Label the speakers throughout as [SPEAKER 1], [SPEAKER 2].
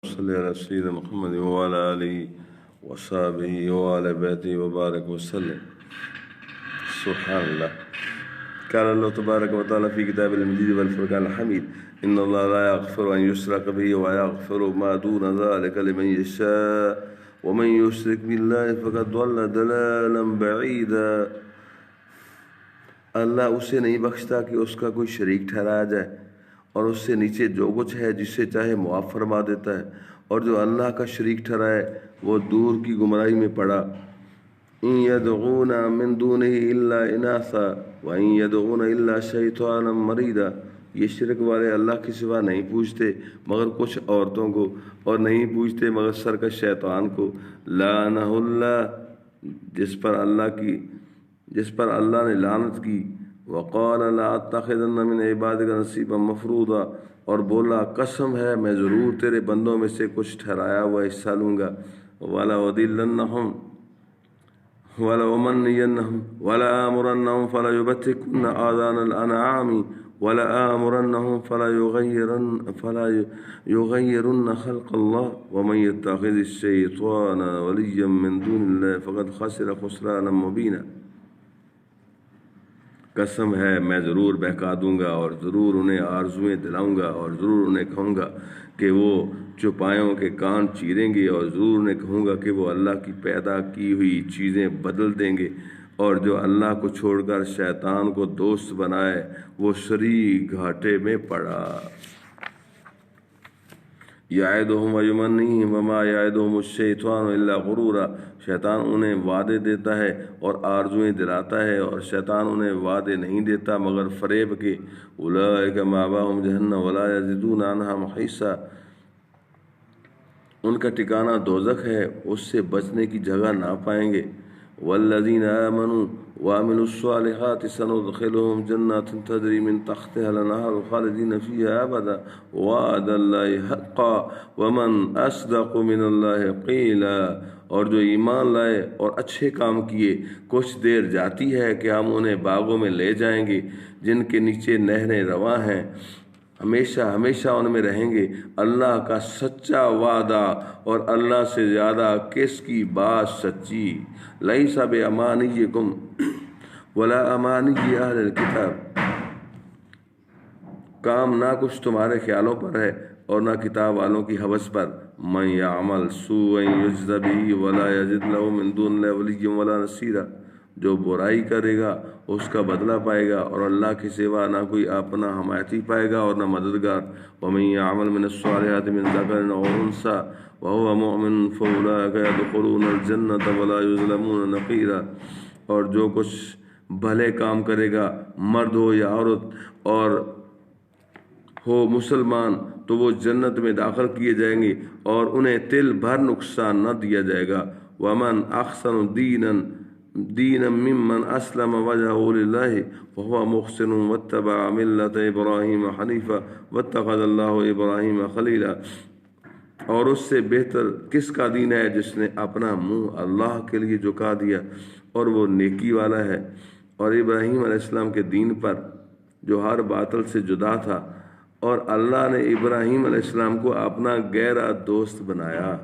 [SPEAKER 1] صلی علی سیدنا محمد وعلی آلہ وصحبہ وعلی بیتہ وبارک وسلم. سبحان اللہ. قال اللہ تبارک و تعالی فی کتاب المجید والفرقان الحمید ان اللہ لا یغفر ان یشرک به ویغفر ما دون ذلک لمن یشاء ومن یشرک باللہ فقد ضل ضلالا بعیدا. اللہ اسے نہیں بخشتا کہ اس کا کوئی شریک ٹھہرایا جائے، اور اس سے نیچے جو کچھ ہے جسے چاہے معاف فرما دیتا ہے، اور جو اللہ کا شریک ٹھہرائے وہ دور کی گمراہی میں پڑا. ان یدعون من دونہ الا اناثا وان یدعون الا شیطانا مریدا. یہ شرک والے اللہ کے سوا نہیں پوچھتے مگر کچھ عورتوں کو، اور نہیں پوچھتے مگر سرکش شیطان کو. لعنہ اللہ، جس پر اللہ نے لعنت کی. وقال لا اتخذن من عبادک نصیبا مفروضا، اور بولا قسم ہے میں ضرور تیرے بندوں میں سے کچھ ٹھہرایا ہوا حصہ لوں گا. وَلَأُضِلَّنَّهُمْ وَلَأُمَنِّيَنَّهُمْ وَلَآمُرَنَّهُمْ فَلَيُبَتِّكُنَّ آذَانَ الْأَنْعَامِ وَلَآمُرَنَّهُمْ فَلَيُغَيِّرُنَّ خَلْقَ اللَّهِ وَمَن يَتَّخِذِ الشَّيْطَانَ وَلِيًّا مِّن دُونِ اللَّهِ فَقَدْ خَسِرَ خُسْرَانًا مُّبِينًا. قسم ہے میں ضرور بہکا دوں گا، اور ضرور انہیں آرزویں دلاؤں گا، اور ضرور انہیں کہوں گا کہ وہ چوپایوں کے کان چیریں گے، اور ضرور انہیں کہوں گا کہ وہ اللہ کی پیدا کی ہوئی چیزیں بدل دیں گے. اور جو اللہ کو چھوڑ کر شیطان کو دوست بنائے وہ سری گھاٹے میں پڑا. یعدہم ویمنیہم وما یعدہم الشیطان الا غرورا. شیطان انہیں وعدے دیتا ہے اور آرزویں دلاتا ہے، اور شیطان انہیں وعدے نہیں دیتا مگر فریب کے. اولئک مأواہم جہنم ولا یجدون عنہا محیصا. ان کا ٹھکانہ دوزخ ہے، اس سے بچنے کی جگہ نہ پائیں گے. والذین آمنوا وعملوا الصالحات سندخلهم جنات تجری من تحتها الانہار خالدین فیہا ابدا وعد اللہ حقا ومن اصدق من اللہ قیلا. اور جو ایمان لائے اور اچھے کام کیے، کچھ دیر جاتی ہے کہ ہم انہیں باغوں میں لے جائیں گے جن کے نیچے نہریں رواں ہیں، ہمیشہ ہمیشہ ان میں رہیں گے. اللہ کا سچا وعدہ، اور اللہ سے زیادہ کس کی بات سچی. لیس بامانیکم ولا امانی اہل الکتاب. کام نہ کچھ تمہارے خیالوں پر ہے اور نہ کتاب والوں کی ہوس پر. من یعمل سوءا یجز بہ ولا یجد لہ من دون اللہ ولیا ولا نصیرا. جو برائی کرے گا اس کا بدلہ پائے گا، اور اللہ کے سوا نہ کوئی اپنا حمایتی پائے گا اور نہ مددگار. ومن یعمل من الصالحات من ذکر او انثی وهو مؤمن فاولئک يدخلون الجنة ولا یظلمون نقیرا. اور جو کچھ بھلے کام کرے گا، مرد ہو یا عورت، اور ہو مسلمان، تو وہ جنت میں داخل کیے جائیں گے اور انہیں تل بھر نقصان نہ دیا جائے گا. ومن احسن دینا ممن اسلم وجهه للہ وهو محسن واتبع ملت ابراہیم حنیفا واتخذ اللہ ابراہیم خلیلا. اور اس سے بہتر کس کا دین ہے جس نے اپنا منہ اللہ کے لیے جھکا دیا اور وہ نیکی والا ہے. اور ابراہیم علیہ السلام کے دین پر جو ہر باطل سے جدا تھا، اور اللہ نے ابراہیم علیہ السلام کو اپنا گہرا دوست بنایا.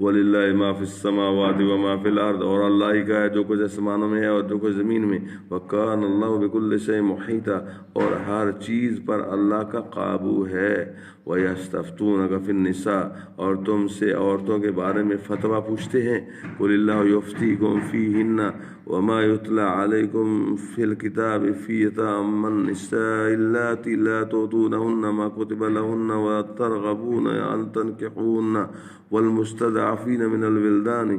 [SPEAKER 1] وَلِلَّهِ مَا فِي السَّمَاوَاتِ وَمَا فِي الْأَرْضِ. اور اللہ ہی کا ہے جو کچھ آسمانوں میں ہے اور جو کچھ زمین میں. وَكَانَ اللَّهُ بِكُلِّ شَيْءٍ مُحِيطًا. اور ہر چیز پر اللہ کا قابو ہے. وَيَسْتَفْتُونَكَ فِي النِّسَاءِ. اور تم سے عورتوں کے بارے میں فتویٰ پوچھتے ہیں. قُلِ اللَّهُ يُفْتِيكُمْ فِيهِنَّ وَمَا يُتْلَى عَلَيْكُمْ فِي الْكِتَابِ فِي يَتَامَى النِّسَاءِ اللَّاتِي لَا تُؤْتُونَهُنَّ مَا كُتِبَ لَهُنَّ وَتَرْغَبُونَ أَن تَنكِحُوهُنَّ والمستضعفين من الولدان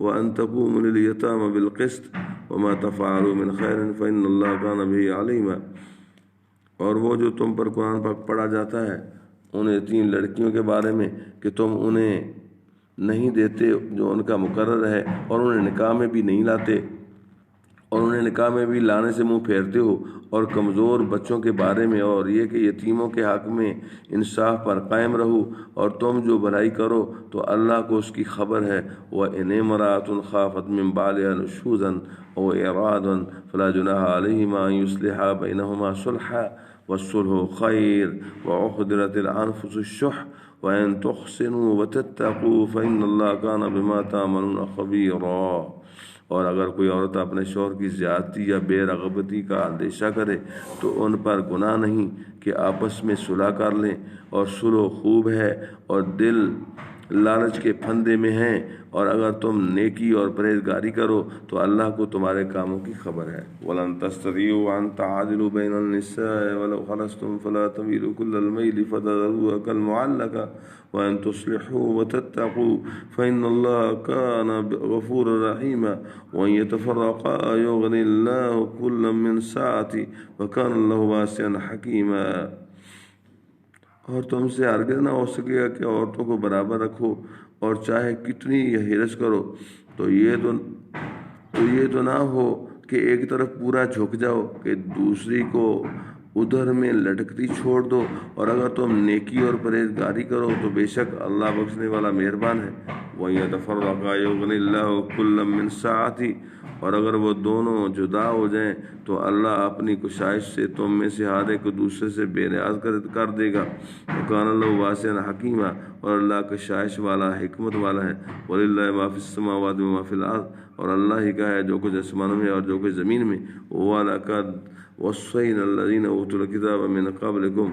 [SPEAKER 1] وأن تقوموا لليتامى بالقسط وما تفعلوا من خير فإن الله كان به عليما. اور وہ جو تم پر قرآن پاک پڑھا جاتا ہے ان یتیم لڑکیوں کے بارے میں کہ تم انہیں نہیں دیتے جو ان کا مقرر ہے، اور انہیں نکاح میں بھی نہیں لاتے، اور انہیں نکاح میں بھی لانے سے منہ پھیرتے ہو. اور کمزور بچوں کے بارے میں، اور یہ کہ یتیموں کے حق میں انصاف پر قائم رہو، اور تم جو بھلائی کرو تو اللہ کو اس کی خبر ہے. وَإِنِ امْرَأَةٌ خَافَتْ مِن بَعْلِهَا نُشُوزًا أَوْ إِعْرَاضًا فَلَا جُنَاحَ عَلَيْهِمَا أَن يُصْلِحَا بَيْنَهُمَا صُلْحًا والصلح خير وأحضرت الأنفس الشح وإن تحسنوا وتتقوا فإن الله كان بما تعملون خبيرا۔ اور اگر کوئی عورت اپنے شوہر کی زیادتی یا بے رغبتی کا اندیشہ کرے تو ان پر گناہ نہیں کہ آپس میں صلح کر لیں، اور صلح خوب ہے اور دل لالچ کے پھندے میں ہیں، اور اگر تم نیکی اور پرہیزگاری کرو تو اللہ کو تمہارے کاموں کی خبر ہے۔ وَلَن تَسْتَطِيعُوا أَن تَعْدِلُوا بَيْنَ النِّسَاءِ وَلَوْ حَرَصْتُمْ فَلَا تَمِيلُوا كُلَّ الْمَيْلِ فَتَذَرُوهَا كَالْمُعَلَّقَةِ وَإِن تُصْلِحُوا وَتَتَّقُوا فَإِنَّ اللَّهَ كَانَ غَفُورًا رَحِيمًا وَإِن يَتَفَرَّقَا يُغْنِ اللَّهُ كُلًّا مِّن سَعَتِهِ وَكَانَ اللَّهُ وَاسِعًا حَكِيمًا۔ اور تم سے ہرگز نہ ہو سکے گا کہ عورتوں کو برابر رکھو، اور چاہے کتنی حرص کرو تو یہ تو نہ ہو کہ ایک طرف پورا جھک جاؤ کہ دوسری کو ادھر میں لٹکتی چھوڑ دو، اور اگر تم نیکی اور پرہیزگاری کرو تو بے شک اللہ بخشنے والا مہربان ہے۔ وَإِن يَتَفَرَّقَا يُغْنِ اللَّهُ كُلًّا مِّن سَعَتِهِ، اور اگر وہ دونوں جدا ہو جائیں تو اللہ اپنی کشائش سے تم میں سے ہر ایک دوسرے سے بے نیاز کر دے گا۔ وَكَانَ اللَّهُ وَاسِعًا حَكِيمًا، اور اللہ کشائش والا حکمت والا ہے۔ وَلِلَّهِ مَا فِي السَّمَاوَاتِ وَمَا فِي الْأَرْضِ، اور اللہ ہی کا ہے جو کچھ آسمانوں میں اور جو کچھ زمین میں۔ وَلَقَدْ وَصَّيْنَا الَّذِينَ أُوتُوا الْكِتَابَ مِن قَبْلِكُمْ،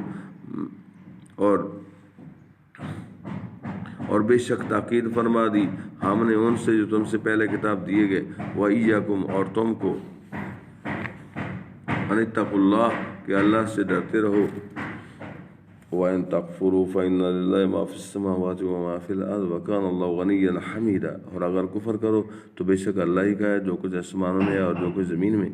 [SPEAKER 1] اور بے شک تاکید فرما دی ہم نے ان سے جو تم سے پہلے کتاب دیے گئے، وَإِيَّاكُمْ، اور تم کو، أَنِ اتَّقُوا اللَّهَ، کہ اللہ سے ڈرتے رہو۔ وَإِن تَكْفُرُوا فَإِنَّ لِلَّهِ مَا فِي السَّمَاوَاتِ وَمَا فِي الْأَرْضِ وَكَانَ اللَّهُ غَنِيًّا حَمِيدًا، اور اگر کفر کرو تو بے شک اللہ ہی کا ہے جو کچھ آسمانوں میں اور جو کچھ زمین میں،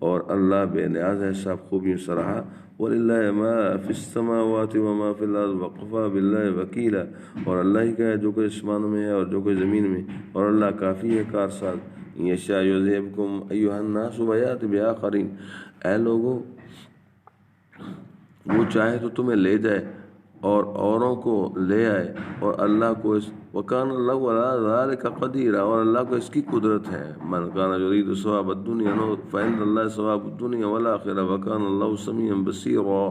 [SPEAKER 1] اور اللہ بے نیاز ہے سب خوبیوں سے رہا۔ وَلِلَّهِ مَا فِي السَّمَاوَاتِ وَمَا فِي الْأَرْضِ وَكَفَىٰ بِاللَّهِ وَكِيلًا، اور اللہ ہی کا ہے جو کچھ آسمانوں میں ہے اور جو کچھ زمین میں، اور اللہ کافی ہے کارساز۔ إِن يَشَأْ يُذْهِبْكُمْ أَيُّهَا النَّاسُ وَيَأْتِ بِآخَرِينَ، اے لوگو وہ چاہے تو تمہیں لے جائے اور اوروں کو لے آئے، اور اللہ کو وَكَانَ اللَّهُ عَلَىٰ ذَٰلِكَ قَدِيرًا، اور اللہ کو اس کی قدرت ہے۔ مَنْ كَانَ يُرِيدُ ثَوَابَ الدُّنْيَا فَإِنَّ اللَّهَ ثَوَابُ الدُّنْيَا وَالْآخِرَةِ وَكَانَ اللَّهُ سَمِيعًا بَصِيرًا،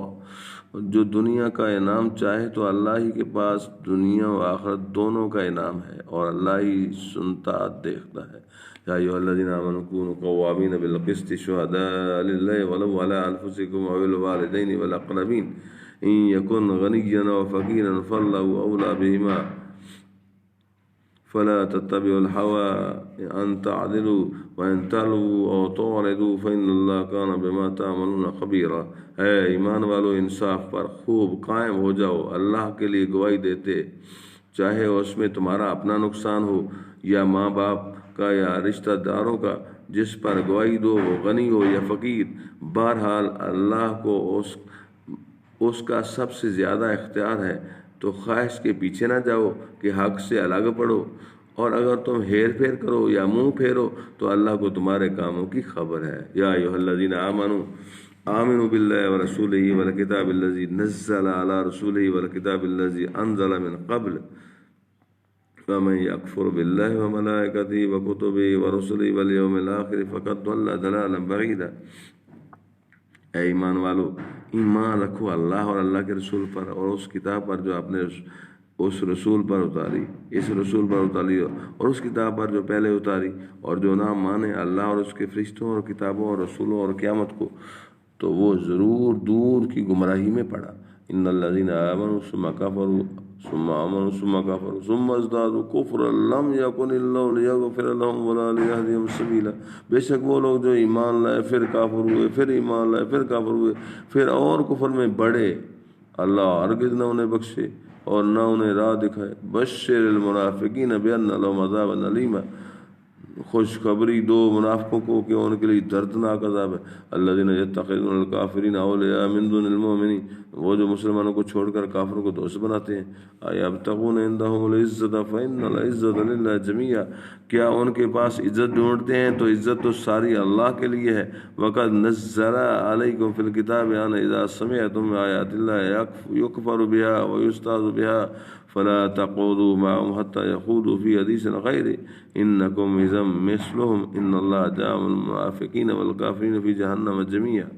[SPEAKER 1] جو دنیا کا انعام چاہے تو اللہ ہی کے پاس دنیا و آخرت دونوں کا انعام ہے، اور اللہ ہی سنتا دیکھتا ہے۔ یا ایھا الذین آمنوا کونوا قوامین بالقسط شہداء للہ ولو علی انفسکم او الوالدین والاقربین ان یکن غنیا او فقیرا فاللہ اولی بہما فلا تتبعوا الهوى ان تعدلوا وان تلووا او تعرضوا فان اللہ کان بما تعملون خبیرا۔ اے ایمان والو، انصاف پر خوب قائم ہو جاؤ، اللہ کے لیے گواہی دیتے، چاہے اس میں تمہارا اپنا نقصان ہو یا ماں باپ کا یا رشتہ داروں کا، جس پر گواہی دو وہ غنی ہو یا فقیر، بہرحال اللہ کو اس کا سب سے زیادہ اختیار ہے، تو خواہش کے پیچھے نہ جاؤ کہ حق سے الگ پڑو، اور اگر تم ہیر پھیر کرو یا منہ پھیرو تو اللہ کو تمہارے کاموں کی خبر ہے۔ یا ایھا الذین آمنوا باللہ ورسولہ والکتاب الذی نزل علی رسولہ والکتاب الذی انزل من قبل ومن یکفر باللہ وملائکتہ وکتبہ ورسلہ والیوم الآخر فقد ضل ضلالا بعیدا۔ اے ایمان والو، ایمان رکھو اللہ اور اللہ کے رسول پر، اور اس کتاب پر جو آپ نے اس رسول پر اتاری، اس رسول پر اتاری، اور اس کتاب پر جو پہلے اتاری، اور جو نہ مانے اللہ اور اس کے فرشتوں اور کتابوں اور رسولوں اور قیامت کو تو وہ ضرور دور کی گمراہی میں پڑا۔ ان الذین آمنوا ثم کفروا ثم آمنوا ثم کفروا ثم ازدادوا کفرا لم یکن اللہ لیغفر لهم ولا لیہدیہم سبیلا۔ بے شک وہ لوگ جو ایمان لائے پھر کافر ہوئے، پھر ایمان لائے پھر کافر ہوئے، پھر اور کفر میں بڑھے، اللہ ہرگز نہ انہیں بخشے اور نہ انہیں راہ دکھائے۔ بشر المنافقین بان لهم عذابا الیما، خوشخبری دو منافقوں کو کہ ان کے لیے دردناک عذاب ہے۔ الذین یتخذون الکافرین اولیاء من دون المؤمنین، وہ جو مسلمانوں کو چھوڑ کر کافروں کو دوست بناتے ہیں۔ ایبتغون عندهم العزۃ فإن العزۃ للہ جمیعا، کیا ان کے پاس عزت ڈھونڈتے ہیں تو عزت تو ساری اللہ کے لیے ہے۔ وقد نزل علیکم فی الکتاب ان اذا سمعتم آیات اللہ یکفر بها ویستہزأ بها فلا تقعدوا معهم حتى يخوضوا في حدیث غیرہ انکم اذا مثلهم ان اللہ جامع المنافقین والکافرین فی جہنم جميعا۔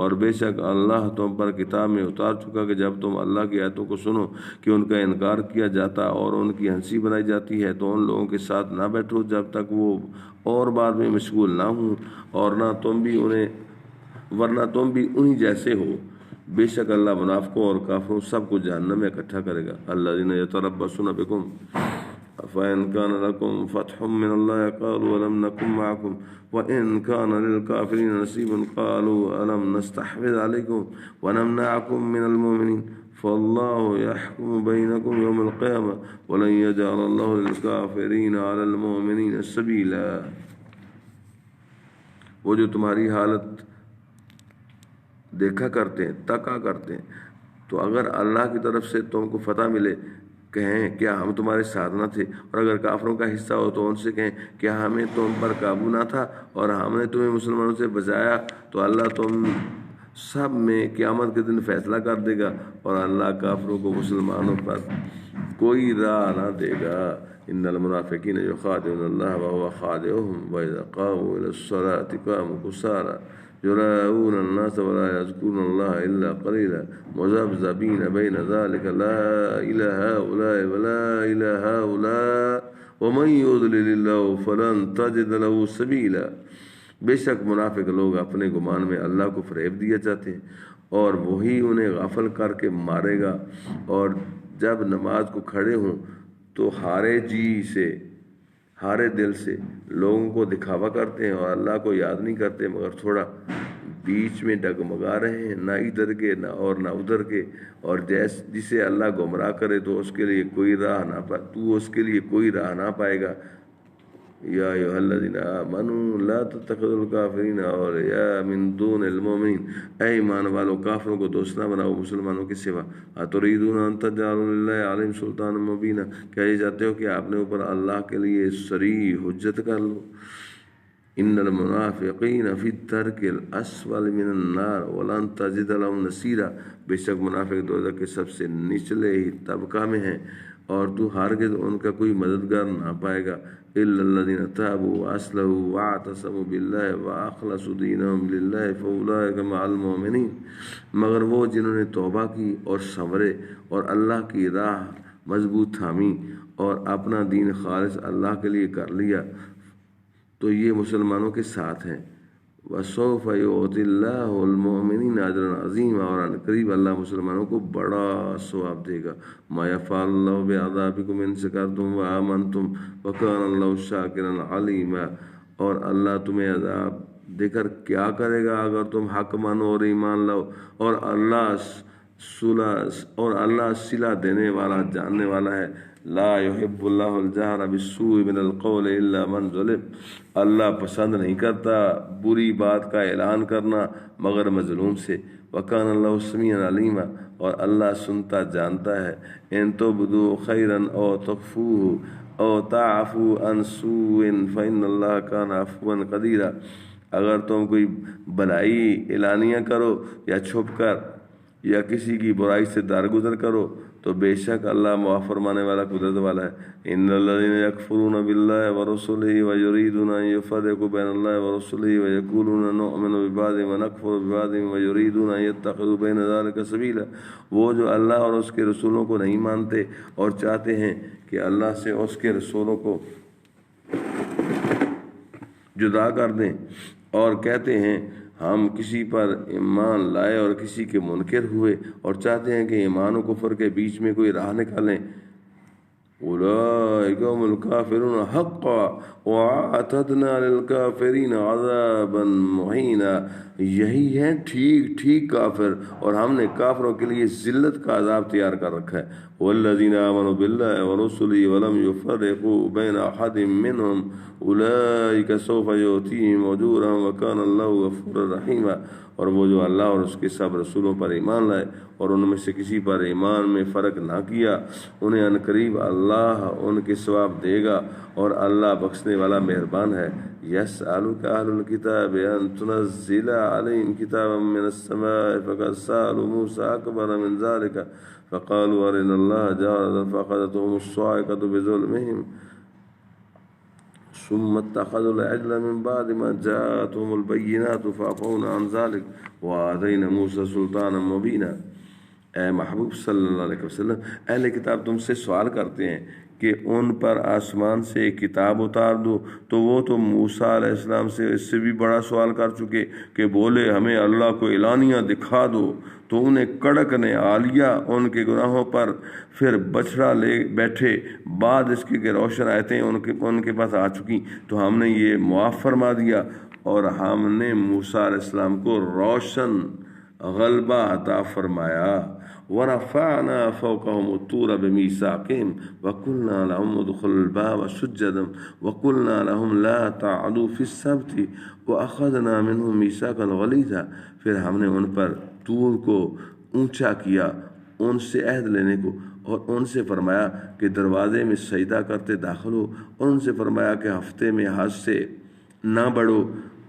[SPEAKER 1] اور بے شک اللہ تم پر کتاب میں اتار چکا کہ جب تم اللہ کی آیتوں کو سنو کہ ان کا انکار کیا جاتا اور ان کی ہنسی بنائی جاتی ہے تو ان لوگوں کے ساتھ نہ بیٹھو جب تک وہ اور بات میں مشغول نہ ہوں، اور نہ تم بھی انہیں، ورنہ تم بھی انہی جیسے ہو۔ بے شک اللہ منافقوں اور کافروں سب کو جہنم میں اکٹھا کرے گا۔ الذین یتربصون بکم فإن كان لكم فتح من الله قالوا ألم نكن معكم وإن كان للكافرين نصيب قالوا ألم نستحوذ عليكم ونمنعكم من المؤمنين فالله يحكم بينكم يوم القيامة ولن يجعل الله للكافرين على المؤمنين سبيلا۔ وہ جو تمہاری حالت دیکھا کرتے ہیں، تکا کرتے ہیں، تو اگر اللہ کی طرف سے تم کو فتح ملے کہیں کیا ہم تمہارے ساتھ نہ تھے، اور اگر کافروں کا حصہ ہو تو ان سے کہیں کیا ہمیں تم پر قابو نہ تھا اور ہم نے تمہیں مسلمانوں سے بچایا، تو اللہ تم سب میں قیامت کے دن فیصلہ کر دے گا اور اللہ کافروں کو مسلمانوں پر کوئی راہ نہ دے گا۔ ان المنافقین یخادعون اللہ وهو خادعهم واذا قاموا الى الصلاة قاموا كسالى يراءون الناس ولا يذكرون الله إلا قليلا مذبذبين بين ذلك لا إلى هؤلاء ولا إلى هؤلاء ومن يضلل الله فلن تجد له سبيلا۔ بے شک منافق لوگ اپنے گمان میں اللہ کو فریب دیا چاہتے ہیں اور وہی انہیں غافل کر کے مارے گا، اور جب نماز کو کھڑے ہوں تو ہارے دل سے لوگوں کو دکھاوا کرتے ہیں اور اللہ کو یاد نہیں کرتے مگر تھوڑا بیچ میں ڈگمگا رہے ہیں، نہ ادھر کے نہ ادھر کے، اور جسے اللہ گمراہ کرے تو اس کے لیے کوئی راہ نہ پائے گا۔ یا ایھا الذین آمنوا لا تتخذوا الکافرین اولیاء من دون المؤمنین، اے ایمان والو کافروں کو دوست نہ بناؤ مسلمانوں کے سوا۔ اتریدون ان تجعلوا للہ علیہم سلطانا مبینا، کیا یہ چاہتے ہو کہ آپ نے اوپر اللہ کے لیے صریح حجت کر لو؟ ان المنافقین فی الدرک الاسفل من النار ولن تجد لهم نصیرا، بے شک منافق دوزخ کے سب سے نچلے ہی طبقہ میں ہیں اور تو ہرگز ان کا کوئی مددگار نہ پائے گا۔ الا الذین تابوا واصلحوا واعتصموا باللہ واخلصوا دینہم للہ فاولئک مع المؤمنین، مگر وہ جنہوں نے توبہ کی اور سنورے اور اللہ کی راہ مضبوط تھامی اور اپنا دین خالص اللہ کے لیے کر لیا تو یہ مسلمانوں کے ساتھ ہیں۔ وَسَوْفَ يُؤْتِ اللَّهُ الْمُؤْمِنِينَ أَجْرًا عَظِيمًا، اور ان قریب اللہ مسلمانوں کو بڑا ثواب دے گا۔ مَا يَفْعَلُ اللَّهُ بِعَذَابِكُمْ إِن شَكَرْتُمْ وَآمَنْتُمْ وَكَانَ اللَّهُ شَاكِرًا عَلِيمًا، اور اللہ تمہیں عذاب دے کر کیا کرے گا اگر تم حق مانو اور ایمان لاؤ، اور اللہ صلہ دینے والا جاننے والا ہے۔ لا يحب اللہ الجہر بالسوء من القول الا من ظلم، اللہ پسند نہیں کرتا بری بات کا اعلان کرنا مگر مظلوم سے۔ وکان اللہ سمیعا علیما، اور اللہ سنتا جانتا ہے۔ ان تبدوا خیرا او تخفوه او تعفوا عن سوء فإن اللہ کان عفوا قدیرا، اگر تم کوئی بلائی اعلانیہ کرو یا چھپ کر یا کسی کی برائی سے درگزر کرو تو بے شک اللہ معاف فرمانے والا قدرت والا ہے۔ ان الذین یکفرون باللہ ورسلہ ویریدون ان یفرقوا بین اللہ ورسلہ ویقولون نؤمن ببعض ونکفر ببعض ویریدون ان یتخذوا بین ذلک سبیلا، وہ جو اللہ اور اس کے رسولوں کو نہیں مانتے اور چاہتے ہیں کہ اللہ سے اس کے رسولوں کو جدا کر دیں، اور کہتے ہیں ہم کسی پر ایمان لائے اور کسی کے منکر ہوئے، اور چاہتے ہیں کہ ایمان و کفر کے بیچ میں کوئی راہ نکالیں۔ اولئک هم الکافرون حقا واعتدنا للکافرین عذابا مہینا، یہی ہیں ٹھیک کافر، اور ہم نے کافروں کے لیے ذلت کا عذاب تیار کر رکھا ہے۔ والذین آمنوا باللہ ورسلہ ولم یفرقوا بین احد منہم اولئک سوف یؤتیہم اجورہم وکان اللہ غفورا رحیما، اور وہ جو اللہ اور اس کے سب رسولوں پر ایمان لائے اور ان میں سے کسی پر ایمان میں فرق نہ کیا، انہیں عنقریب اللہ ان کے ثواب دے گا، اور اللہ بخشنے والا مہربان ہے۔ یسألک اہل الکتاب ان تنزل علیہم کتابا من السماء فقد سألوا موسى اکبر من ذلك فقالوا ارنا اللہ جهرة فأخذتهم الصاعقة بظلمهم ثم اتخذوا العجل من بعد ما جاءتهم البينات فعفونا عن ذلك وآتينا موسى سلطانا مبینا۔ اے محبوب صلی اللہ علیہ وسلم، اہل کتاب تم سے سوال کرتے ہیں کہ ان پر آسمان سے ایک کتاب اتار دو، تو وہ تو موسیٰ علیہ السلام سے اس سے بھی بڑا سوال کر چکے کہ بولے ہمیں اللہ کو اعلانیہ دکھا دو، تو انہیں کڑک نے آ لیا ان کے گناہوں پر، پھر بچڑا لے بیٹھے۔ بعد اس کی کہ روشن آیتیں ان کے پاس آ چکی تو ہم نے یہ معاف فرما دیا، اور ہم نے موسیٰ علیہ السلام کو روشن غلبہ عطا فرمایا۔ ورفعنا فوقهم الطور بميثاقهم وقلنا لهم ادخلوا الباب سجدا وقلنا لهم لا تعدوا في السبت واخذنا منهم ميثاقا غليظا۔ پھر ہم نے ان پر طور کو اونچا کیا ان سے عہد لینے کو، اور ان سے فرمایا کہ دروازے میں سجدہ کرتے داخل ہو، اور ان سے فرمایا کہ ہفتے میں حج سے نہ بڑھو،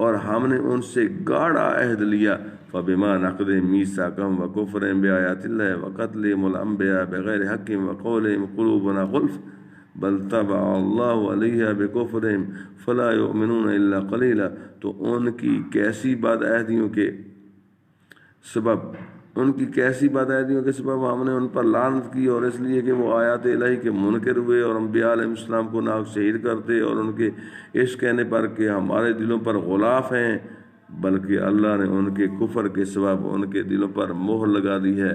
[SPEAKER 1] اور ہم نے ان سے گاڑا عہد لیا۔ فبما نقضهم ميثاقهم وكفرهم بآيات الله وقتلهم الأنبياء بغير حق وقولهم قلوبنا غلف بل طبع الله عليها بكفرهم فلا يؤمنون إلا قليلا۔ تو ان کی کیسی بدعہدیوں کے سبب ہم نے ان پر لعنت کی، اور اس لیے کہ وہ آیات الہی کے منکر ہوئے اور انبیاء علیہ السلام کو ناک شہید کرتے، اور ان کے اس کہنے پر کہ ہمارے دلوں پر غلاف ہیں، بلکہ اللہ نے ان کے کفر کے سبب ان کے دلوں پر مہر لگا دی ہے،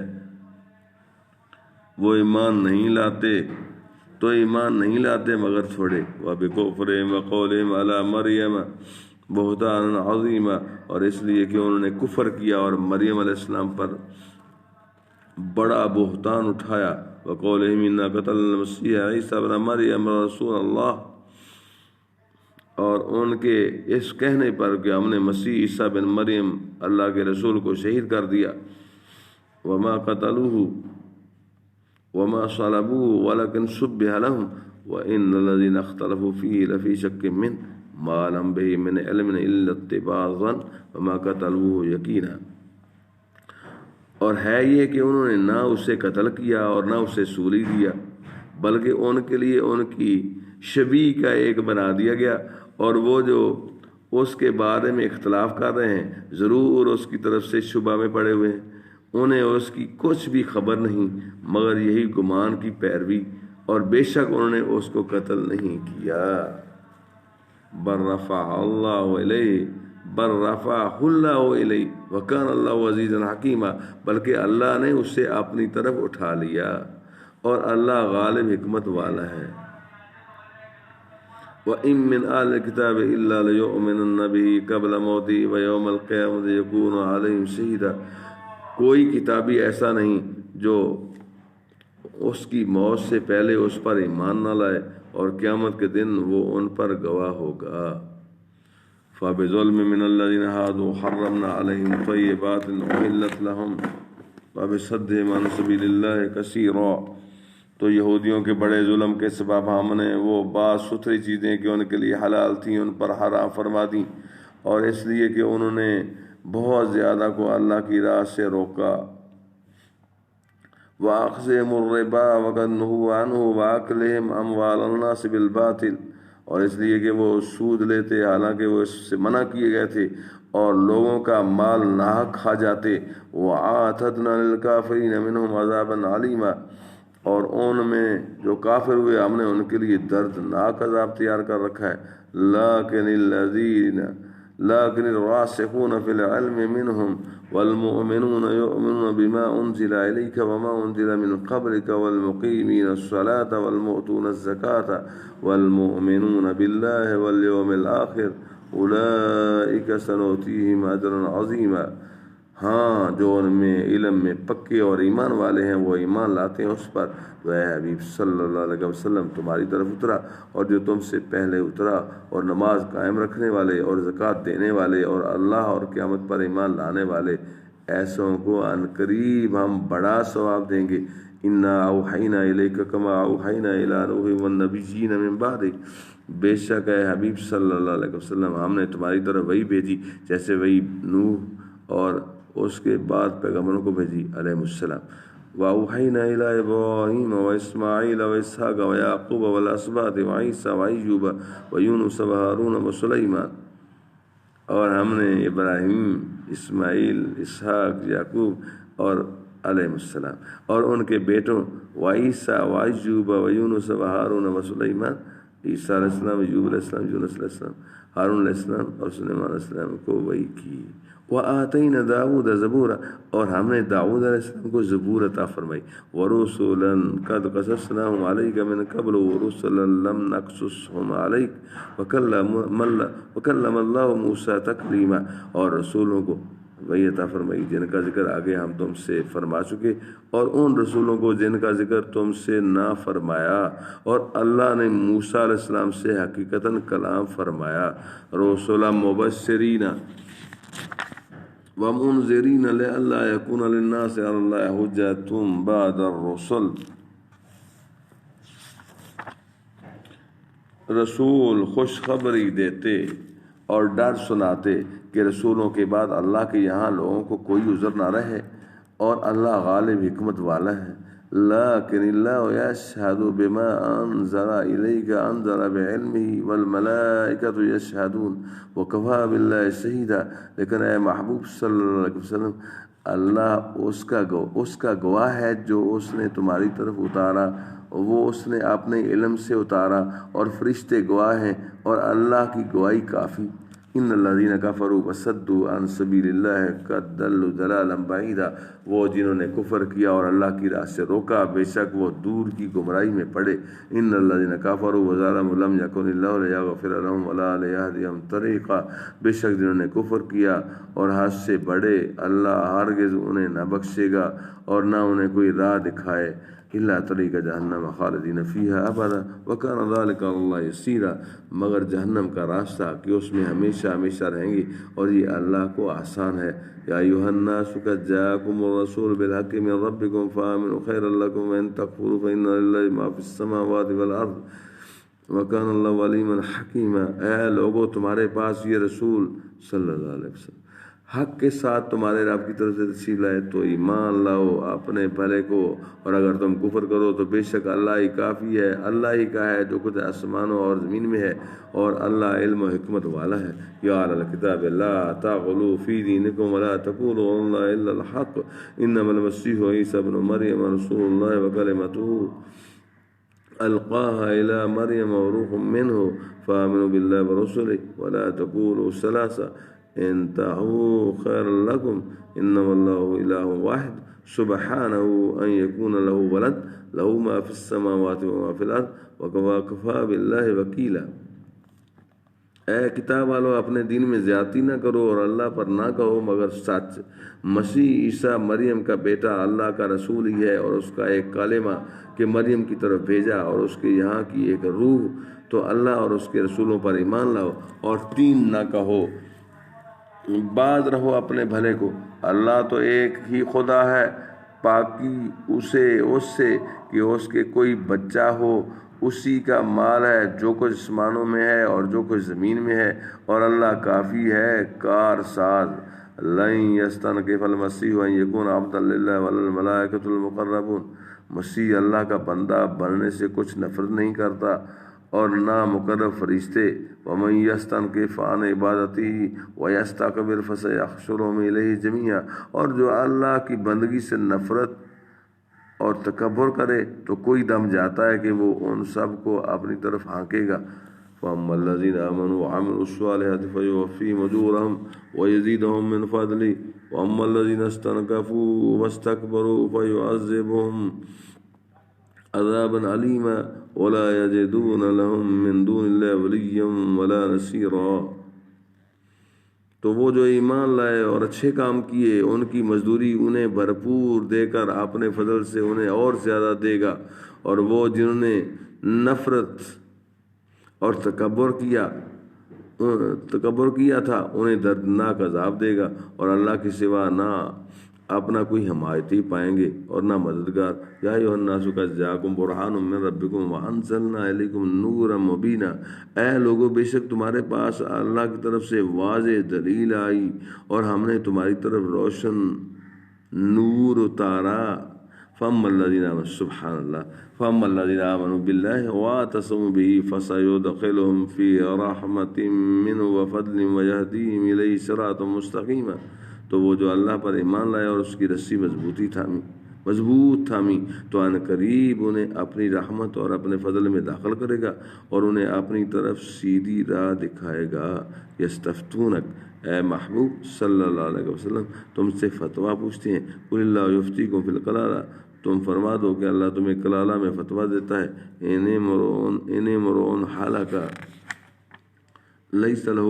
[SPEAKER 1] وہ ایمان نہیں لاتے مگر تھوڑے۔ وَبِكُفْرِهِمْ وَقَوْلِهِمْ عَلَى مَرْيَمَ بُهْتَانًا عَظِيمًا، اور اس لیے کہ انہوں نے کفر کیا اور مریم علیہ السلام پر بڑا بہتان اٹھایا۔ وَقَوْلِهِمْ إِنَّا قَتَلْنَا الْمَسِيحَ عِيسَىٰ ابْنَ مَرْيَمَ رَسُولَ اللَّهِ، اور ان کے اس کہنے پر کہ ہم نے مسیح عیسیٰ بن مریم اللہ کے رسول کو شہید کر دیا۔ وما قتلوه وما صلبوه ولكن شبه لهم وإن الذين اختلفوا فيه لفي شك منه ما لهم به من علم إلا اتباع الظن وما قتلوه يقينا۔ اور ہے یہ کہ انہوں نے نہ اسے قتل کیا اور نہ اسے سولی دیا، بلکہ ان کے لیے ان کی شبیہ کا ایک بنا دیا گیا، اور وہ جو اس کے بارے میں اختلاف کر رہے ہیں ضرور اس کی طرف سے شبہ میں پڑے ہوئے ہیں، انہیں اس کی کچھ بھی خبر نہیں مگر یہی گمان کی پیروی، اور بے شک انہوں نے اس کو قتل نہیں کیا۔ بل رفعہ اللہ الیہ وکان اللہ عزیزا حکیما، بلکہ اللہ نے اسے اپنی طرف اٹھا لیا اور اللہ غالب حکمت والا ہے۔ وَإِن مِّنْ أَهْلِ الْكِتَابِ إِلَّا لَيُؤْمِنُنَّ بِهِ قَبْلَ مَوْتِهِ وَيَوْمَ الْقِيَامَةِ يَكُونُ عَلَيْهِمْ شَهِيدًا۔ کوئی کتابی ایسا نہیں جو اس کی موت سے پہلے اس پر ایمان نہ لائے، اور قیامت کے دن وہ ان پر گواہ ہوگا۔ فَبِظُلْمٍ مِّنَ الَّذِينَ هَادُوا حَرَّمْنَا عَلَيْهِمْ طَيِّبَاتٍ أُحِلَّتْ لَهُمْ وَبِصَدِّهِمْ عَن سَبِيلِ اللَّهِ كَثِيرًا۔ تو یہودیوں کے بڑے ظلم کے سبب ہم نے وہ بعض ستھری چیزیں کہ ان کے لیے حلال تھیں ان پر حرام فرما دیں، اور اس لیے کہ انہوں نے بہت زیادہ کو اللہ کی راہ سے روکا۔ وَأَخْذِهِمُ الرِّبَا وَقَدْ نُهُوا عَنْهُ وَأَكْلِهِمْ أَمْوَالَ النَّاسِ بِالْبَاطِلِ، اور اس لیے کہ وہ سود لیتے حالانکہ وہ اس سے منع کیے گئے تھے، اور لوگوں کا مال ناحق کھا جاتے۔ وَأَعْتَدْنَا لِلْكَافِرِينَ مِنْهُمْ عَذَابًا عَلِيمًا، اور ان میں جو کافر ہوئے ہم نے ان کے لیے دردناک عذاب تیار کر رکھا ہے۔ لیکن الراسخون فی العلم منہم والمؤمنون یؤمنون بما انزل الیک وما انزل من قبلک والمقیمین الصلاة والمؤتون الزکاة والمؤمنون باللہ والیوم الآخر اولئک سنؤتیہم اجرا عظیما۔ ہاں، جو ان میں علم میں پکے اور ایمان والے ہیں وہ ایمان لاتے ہیں اس پر تو اے حبیب صلی اللہ علیہ وسلم تمہاری طرف اترا، اور جو تم سے پہلے اترا، اور نماز قائم رکھنے والے اور زکوٰۃ دینے والے اور اللہ اور قیامت پر ایمان لانے والے، ایسوں کو ان قریب ہم بڑا ثواب دیں گے۔ انا اوحینا الیک کما اوحینا الی نوح والنبیین من بعدہ، بے شک اے حبیب صلی اللہ علیہ وسلم ہم نے تمہاری طرف وحی بھیجی جیسے وحی نوح اور اس کے بعد پیغمبروں کو بھیجی علیہ السلام۔ وأوحينا إلى إبراهيم وإسماعيل وإسحاق ويعقوب والأسباط وعيسى وأيوب ويونس وهارون وسليمان، اور ہم نے ابراہیم، اسماعیل، اسحاق، یعقوب اور علیہ السلام اور ان کے بیٹوں وعیسیٰ وایوب ویونس وہارون وسلیمان، عیسیٰ علیہ السلام، ایوب علیہ السلام، یونس علیہ السلام، ہارون علیہ السلام اور سلیمان علیہ السلام کو وحی کی۔ وآتینا داؤد زبورا، اور ہم نے داؤد علیہ السلام کو زبور عطا فرمائی۔ ورسلا قد قصصناهم عليك من قبل ورسلا لم نقصصهم عليك وکلم اللہ موسیٰ تکلیما، اور رسولوں کو وہی عطا فرمائی جن کا ذکر آگے ہم تم سے فرما چکے، اور ان رسولوں کو جن کا ذکر تم سے نہ فرمایا، اور اللہ نے موسیٰ علیہ السلام سے حقیقتاً کلام فرمایا۔ رسولا مبشرین ومنذرین لئلا یکون للناس علی اللہ حجۃ بعد الرسل، رسول خوشخبری دیتے اور ڈر سناتے کہ رسولوں کے بعد اللہ کے یہاں لوگوں کو کوئی عذر نہ رہے، اور اللہ غالب حکمت والا ہے۔ لیکن اللہ یشہد بما انزل الیک انزل بعلمہ والملائکۃ یشہدون وکفی باللہ شہیدا، لیکن اے محبوب صلی اللہ علیہ وسلم، اللہ اس کا گواہ ہے جو اس نے تمہاری طرف اتارا، وہ اس نے اپنے علم سے اتارا، اور فرشتے گواہ ہیں، اور اللہ کی گواہی کافی۔ ان الذین کفروا وصدوا عن سبیل اللہ قد ضلوا ضلالا بعیدا، وہ جنہوں نے کفر کیا اور اللہ کی راہ سے روکا، بے شک وہ دور کی گمراہی میں پڑے۔ ان الذین کفروا وظلموا لم یکن اللہ لیغفر لهم ولا لیہدیہم طریقا، بے شک جنہوں نے کفر کیا اور حد سے بڑھے، اللہ ہرگز انہیں نہ بخشے گا اور نہ انہیں کوئی راہ دکھائے۔ الا طریق جہنم خالدین فیہا ابدا وکان ذلک علی اللہ یسیرا، مگر جہنم کا راستہ کہ اس میں ہمیشہ ہمیشہ رہیں گے، اور یہ اللہ کو آسان ہے۔ یا ایھا الناس قد جاءکم الرسول بالحق من ربکم فآمنوا خیرا لکم وان تکفروا فإن للہ ما فی السماوات والارض وکان اللہ علیما حکیما، اے لوگو تمہارے پاس یہ رسول صلی اللہ علیہ وسلم حق کے ساتھ تمہارے رب کی طرف سے تشریف لائے تو ایمان لاؤ اپنے بھلے کو، اور اگر تم کفر کرو تو بے شک اللہ ہی کافی ہے، اللہ ہی کا ہے جو کچھ آسمانوں اور زمین میں ہے، اور اللہ علم و حکمت والا ہے۔ یا اہل الکتاب لا تغلوا فی دینکم ولا تقولوا علی اللہ الا الحق انما المسیح عیسی ابن مریم رسول اللہ وکلمتہ القاها الی مریم وروح منہ فآمنوا باللہ ورسلہ ولا تقولوا ثلاثہ انتہوا خیر لکم انما اللہ الہ واحد سبحانہ ان یکون لہ ولد لہ ما فی السماوات وما فی الارض وکفی باللہ وکیلا۔ اے کتاب والو، اپنے دین میں زیادتی نہ کرو اور اللہ پر نہ کہو مگر سچ۔ مسیح عیسیٰ مریم کا بیٹا اللہ کا رسول ہی ہے، اور اس کا ایک کلمہ کہ مریم کی طرف بھیجا، اور اس کے یہاں کی ایک روح، تو اللہ اور اس کے رسولوں پر ایمان لاؤ اور تین نہ کہو، باز رہو اپنے بھلے کو۔ اللہ تو ایک ہی خدا ہے، پاکی اسے اس سے کہ اس کے کوئی بچہ ہو، اسی کا مال ہے جو کچھ آسمانوں میں ہے اور جو کچھ زمین میں ہے، اور اللہ کافی ہے کار ساز۔ لن یستنکف المسیح ان یکون عبدا للہ ولا الملائکۃ المقربون، مسیح اللہ کا بندہ بننے سے کچھ نفرت نہیں کرتا اور نہ مقرب فرشتے۔ ومن یستنکف عن عبادتہ ویستکبر فسیحشرهم الیہ جمیعا، اور جو اللہ کی بندگی سے نفرت اور تکبر کرے تو کوئی دم جاتا ہے کہ وہ ان سب کو اپنی طرف ہانکے گا۔ فَأَمَّا الَّذِينَ آمَنُوا وَعَمِلُوا الصَّالِحَاتِ فَيُوَفِّيهِمْ أُجُورَهُمْ وَيَزِيدُهُم مِّن فَضْلِهِ وَأَمَّا الَّذِينَ اسْتَنكَفُوا وَاسْتَكْبَرُوا فَيُعَذِّبُهُمْ عَذَابًا أَلِيمًا وَلَا يَجِدُونَ لَهُم مِّن دُونِ اللَّهِ وَلِيًّا وَلَا نَصِيرًا۔ تو وہ جو ایمان لائے اور اچھے کام کیے، ان کی مزدوری انہیں بھرپور دے کر اپنے فضل سے انہیں اور زیادہ دے گا، اور وہ جنہوں نے نفرت اور تکبر کیا تھا انہیں دردناک عذاب دے گا، اور اللہ کے سوا نہ اپنا کوئی حمایتی پائیں گے اور نہ مددگار۔ یا ایھا الناس قد جاءکم برہان من ربکم وانزلنا الیکم نورا مبینا، اے لوگو بے شک تمہارے پاس اللہ کی طرف سے واضح دلیل آئی، اور ہم نے تمہاری طرف روشن نور اتارا۔ فَأَمَّا الَّذِينَ آمَنُوا سبحان اللہ فَأَمَّا الَّذِينَ آمَنُوا بِاللَّهِ وَاعْتَصَمُوا بِهِ فَسَيُدْخِلُهُمْ فِي رَحْمَةٍ مِّنْهُ وَفَضْلٍ وَيَهْدِيهِمْ إِلَيْهِ صِرَاطًا مُّسْتَقِيمًا۔ تو وہ جو اللہ پر ایمان لائے اور اس کی رسی مضبوط تھامی تو ان قریب انہیں اپنی رحمت اور اپنے فضل میں داخل کرے گا اور انہیں اپنی طرف سیدھی راہ دکھائے گا۔ یستفتونک، اے محبوب صلی اللہ علیہ وسلم تم سے فتویٰ پوچھتے ہیں، قل اللہ یفتیکم فی الکلالہ، تم فرما دو کہ اللہ تمہیں کلالہ میں فتویٰ دیتا ہے۔ ان امرؤ ہلک لیس له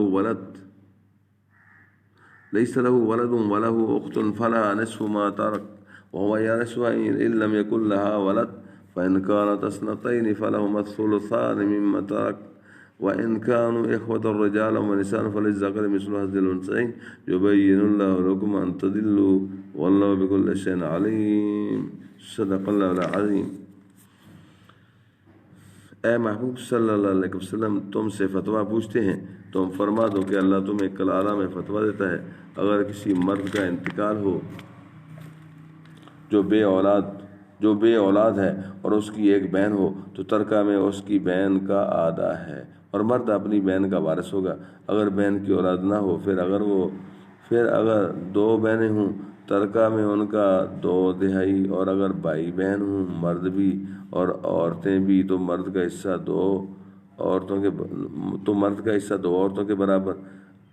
[SPEAKER 1] ولد وله اخت فلها نصف ما ترك وهو يرثها ان لم يكن لها ولد فان كانت اثنتين فلهما الثلثان مما ترك وان كانوا اخوة رجالا ونساء فللذكر مثل حظ الانثيين يبين الله لكم ان تضلوا والله بكل شيء عليم۔ صدق اللہ العظیم۔ اے محبوب صلی اللہ علیہ وسلم تم سے فتویٰ پوچھتے ہیں، تم فرما دو کہ اللہ تمہیں کلالہ میں فتویٰ دیتا ہے۔ اگر کسی مرد کا انتقال ہو جو بے اولاد ہے اور اس کی ایک بہن ہو تو ترکہ میں اس کی بہن کا آدھا ہے اور مرد اپنی بہن کا وارث ہوگا۔ اگر بہن کی اولاد نہ ہو پھر اگر دو بہنیں ہوں ترکہ میں ان کا 2/3 اور اگر بھائی بہن ہوں مرد بھی اور عورتیں بھی تو مرد کا حصہ 2 عورتوں کے برابر۔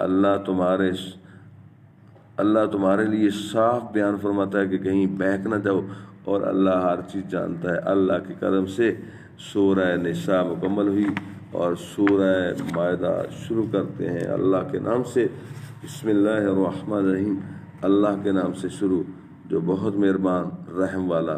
[SPEAKER 1] اللہ تمہارے لیے صاف بیان فرماتا ہے کہ کہیں بہک نہ جاؤ اور اللہ ہر چیز جانتا ہے۔ اللہ کے کرم سے سورہ نساء مکمل ہوئی اور سورہ مائدہ شروع کرتے ہیں اللہ کے نام سے۔ بسم اللہ الرحمن الرحیم، اللہ کے نام سے شروع جو بہت مہربان رحم والا۔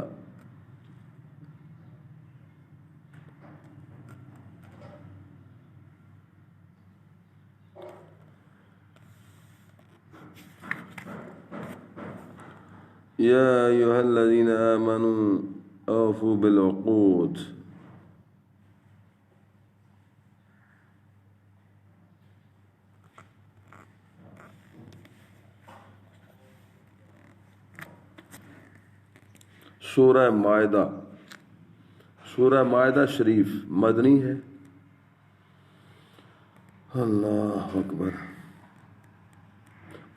[SPEAKER 1] یا ایھا الذین آمنوا اوفوا بالعقود۔ سورہ مائدہ شریف مدنی ہے۔ اللہ اکبر۔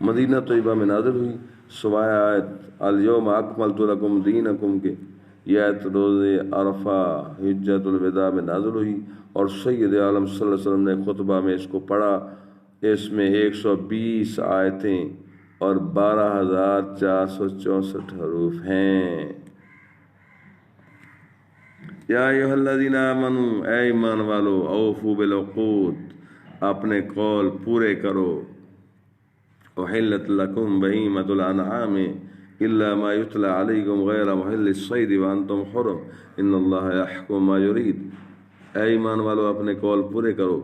[SPEAKER 1] مدینہ طیبہ میں نازل ہوئی، سوائے آیت الیوم اکملت لکم دینکم کے یہ آیت روز عرفہ حجۃ الوداع میں نازل ہوئی اور سید عالم صلی اللہ علیہ وسلم نے خطبہ میں اس کو پڑھا۔ اس میں 120 آیتیں اور 12,464 حروف ہیں۔ یا ایھا الذین آمنوا، اے ایمان والو، اوفوا بالعقود، اپنے قول پورے کرو۔ احلت لکم بہیمۃ الانعام الا ما یتلی علیکم غیر محل الصید وانتم حرم ان اللہ یحکم ما یرید۔ اے ایمان والو اپنے قول پورے کرو،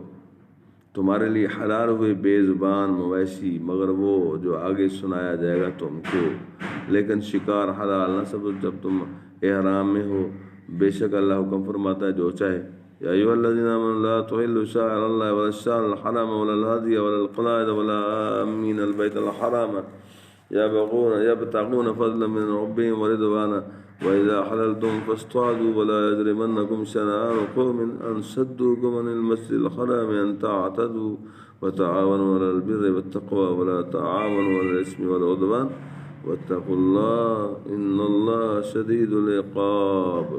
[SPEAKER 1] تمہارے لیے حلال ہوئے بے زبان مویشی مگر وہ جو آگے سنایا جائے گا تم کو، لیکن شکار حلال نہ سمجھو جب تم احرام میں ہو، بے شک اللہ حکم فرماتا ہے جو چاہے۔ یا ایھا الذین آمنوا لا تحلوا شعائر اللہ ولا الشهر الحرام ولا الهدي ولا القلائد ولا آمین البیت الحرام یبتغون فضلا من ربهم ورضوانا وإذا حللتم فاصطادوا ولا يجرمنكم شنآن قوم أن صدوكم عن المسجد الحرام أن تعتدوا وتعاونوا على البر والتقوى ولا تعاونوا على الإثم والعدوان واتقوا الله إن الله شديد العقاب۔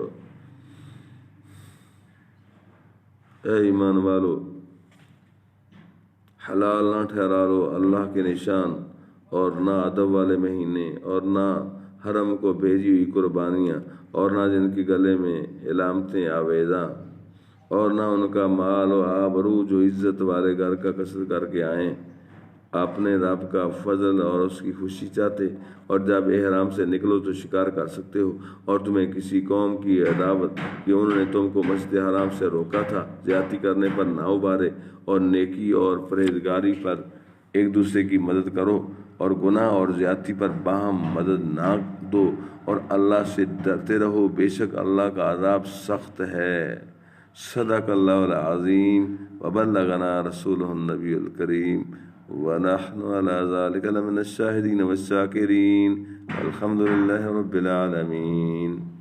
[SPEAKER 1] اے ایمان والو حلال نہ ٹھہرا لو اللہ کے نشان اور نہ ادب والے مہینے اور نہ حرم کو بھیجی ہوئی قربانیاں اور نہ جن کے گلے میں علامتیں آویزاں اور نہ ان کا مال و آبرو جو عزت والے گھر کا قصد کر کے آئیں، اپنے رب کا فضل اور اس کی خوشی چاہتے، اور جب احرام سے نکلو تو شکار کر سکتے ہو، اور تمہیں کسی قوم کی عداوت کہ انہوں نے تم کو مسجد حرام سے روکا تھا زیادتی کرنے پر نہ ابھارے، اور نیکی اور پرہیزگاری پر ایک دوسرے کی مدد کرو اور گناہ اور زیادتی پر باہم مدد نہ دو، اور اللہ سے ڈرتے رہو، بے شک اللہ کا عذاب سخت ہے۔ صدق اللہ العظیم وبلغنا رسولہ النبی الکریم ونحن على ذلك لمن الشاهدين والشاكرين والحمد لله رب العالمين.